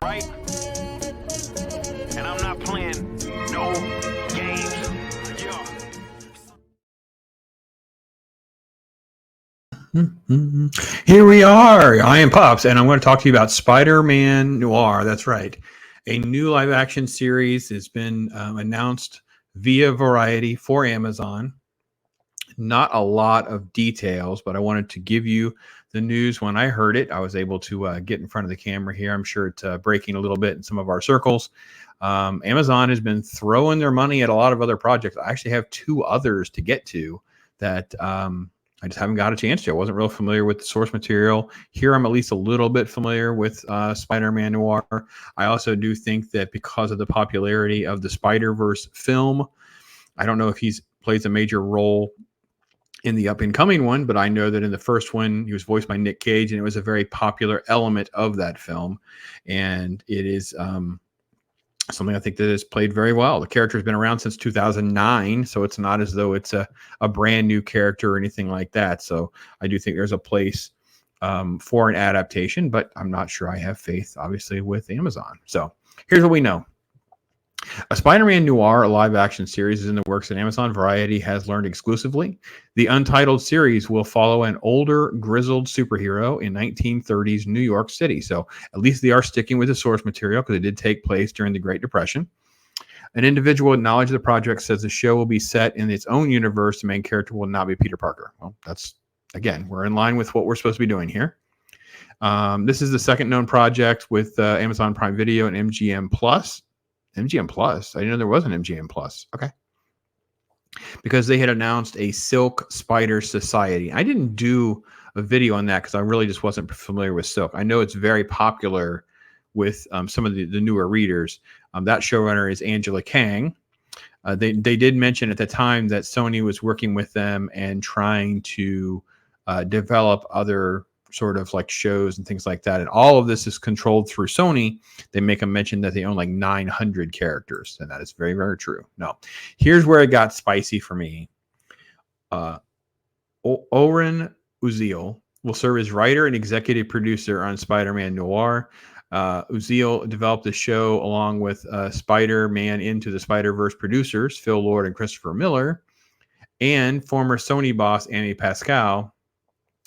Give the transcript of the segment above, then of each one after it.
right? And I'm not playing no games. Yeah. Here we are. I am Pops, and I'm going to talk to you about Spider-Man Noir. That's right. A new live-action series has been announced via Variety for Amazon. Not a lot of details, but I wanted to give you the news when I heard it. I was able to get in front of the camera here. I'm sure it's breaking a little bit in some of our circles. Amazon has been throwing their money at a lot of other projects. I actually have two others to get to that I just haven't got a chance to. I wasn't real familiar with the source material. Here, I'm at least a little bit familiar with Spider-Man Noir. I also do think that because of the popularity of the Spider-Verse film, I don't know if he's plays a major role in the up-and-coming one, but I know that in the first one, he was voiced by Nick Cage, and it was a very popular element of that film. And it is something I think that is played very well. The character has been around since 2009, so it's not as though it's a brand new character or anything like that. So I do think there's a place for an adaptation, but I'm not sure I have faith, obviously, with Amazon. So here's what we know. A Spider-Man Noir, a live-action series, is in the works that Amazon Variety has learned exclusively. The untitled series will follow an older, grizzled superhero in 1930s New York City. So at least they are sticking with the source material because it did take place during the Great Depression. An individual with knowledge of the project says the show will be set in its own universe. The main character will not be Peter Parker. Well, that's, again, we're in line with what we're supposed to be doing here. This is the second known project with Amazon Prime Video and MGM Plus. MGM Plus. I didn't know there was an MGM Plus. Okay. Because they had announced a Silk Spider Society. I didn't do a video on that because I really just wasn't familiar with Silk. I know it's very popular with some of the newer readers. That showrunner is Angela Kang. They did mention at the time that Sony was working with them and trying to develop other sort of like shows and things like that. And all of this is controlled through Sony. They make a mention that they own like 900 characters. And that is very, very true. No, here's where it got spicy for me. Oren Uziel will serve as writer and executive producer on Spider-Man Noir. Uziel developed the show along with Spider-Man Into the Spider-Verse producers, Phil Lord and Christopher Miller, and former Sony boss Amy Pascal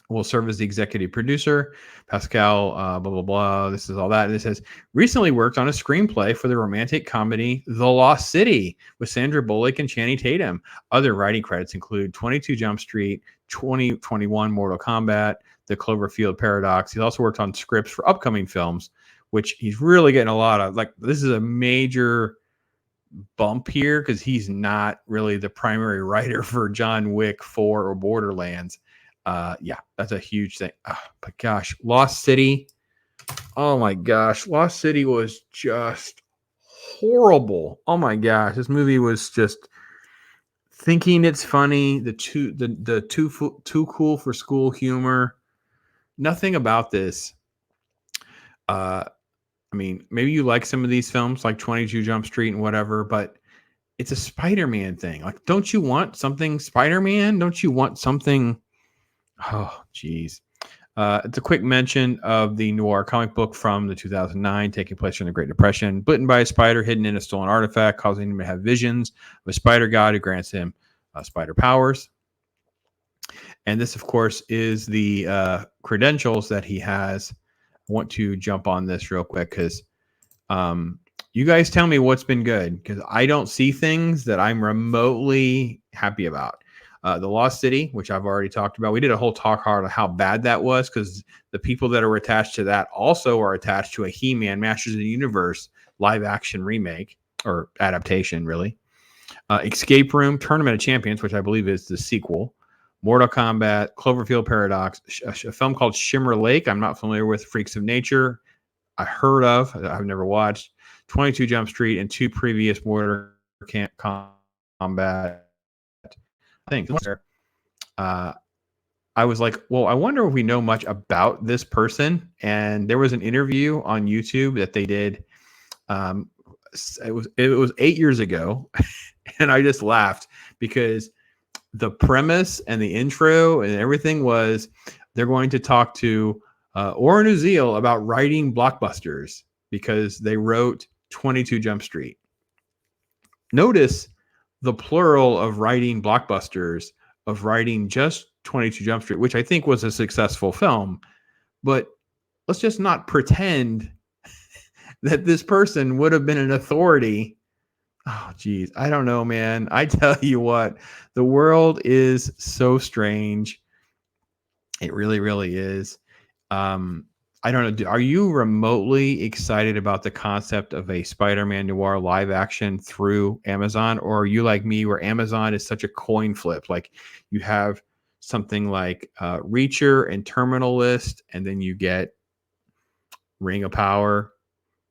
will serve as the executive producer. Pascal, blah, blah, blah. This is all that. And it says, recently worked on a screenplay for the romantic comedy The Lost City with Sandra Bullock and Channing Tatum. Other writing credits include 22 Jump Street, 2021 Mortal Kombat, The Cloverfield Paradox. He's also worked on scripts for upcoming films, which he's really getting a lot of. Like, this is a major bump here because he's not really the primary writer for John Wick 4 or Borderlands. Yeah, that's a huge thing. But gosh, Lost City. Oh my gosh, Lost City was just horrible. Oh my gosh, this movie was just thinking it's funny. The too cool for school humor. Nothing about this. I mean, maybe you like some of these films like 22 Jump Street and whatever, but it's a Spider-Man thing. Like, don't you want something Spider-Man? Don't you want something? Oh, geez. It's a quick mention of the noir comic book from the 2009, taking place during the Great Depression. Bitten by a spider hidden in a stolen artifact, causing him to have visions of a spider god who grants him spider powers. And this, of course, is the credentials that he has. I want to jump on this real quick because you guys tell me what's been good, because I don't see things that I'm remotely happy about. The Lost City, which I've already talked about. We did a whole talk on how bad that was because the people that are attached to that also are attached to a He-Man Masters of the Universe live action remake or adaptation, really. Escape Room, Tournament of Champions, which I believe is the sequel. Mortal Kombat, Cloverfield Paradox, a film called Shimmer Lake. I'm not familiar with. Freaks of Nature, I heard of. I've never watched. 22 Jump Street and two previous Mortal Kombat things. I was like, well, I wonder if we know much about this person. And there was an interview on YouTube that they did. It was 8 years ago, and I just laughed because the premise and the intro and everything was they're going to talk to Oren Uziel about writing blockbusters because they wrote 22 Jump Street. Notice the plural of writing blockbusters, of writing just 22 Jump Street, which I think was a successful film. But let's just not pretend that this person would have been an authority. Oh, geez. I don't know, man. I tell you what, the world is so strange. It really, really is. I don't know. Are you remotely excited about the concept of a Spider-Man Noir live action through Amazon? Or are you like me where Amazon is such a coin flip? Like you have something like Reacher and Terminal List, and then you get Ring of Power,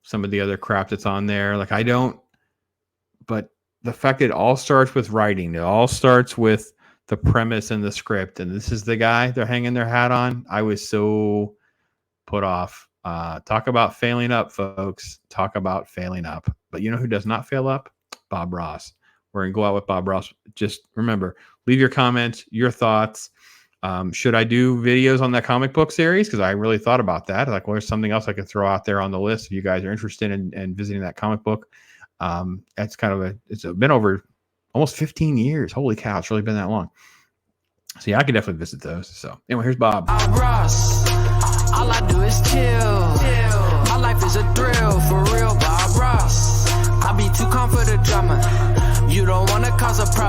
some of the other crap that's on there. Like I don't, but the fact that it all starts with writing, it all starts with the premise and the script, and this is the guy they're hanging their hat on. I was so put off. Talk about failing up, folks. Talk about failing up. But you know who does not fail up? Bob Ross. We're going to go out with Bob Ross. Just remember, leave your comments, your thoughts. Should I do videos on that comic book series? Because I really thought about that. Like, well, there's something else I could throw out there on the list if you guys are interested in visiting that comic book. That's kind of it's been over almost 15 years. Holy cow, it's really been that long. So yeah, I could definitely visit those. So anyway, here's Bob. Ross, all I do is chill. My life is a thrill, for real, Bob Ross. I be too calm for the drama. You don't wanna cause a problem.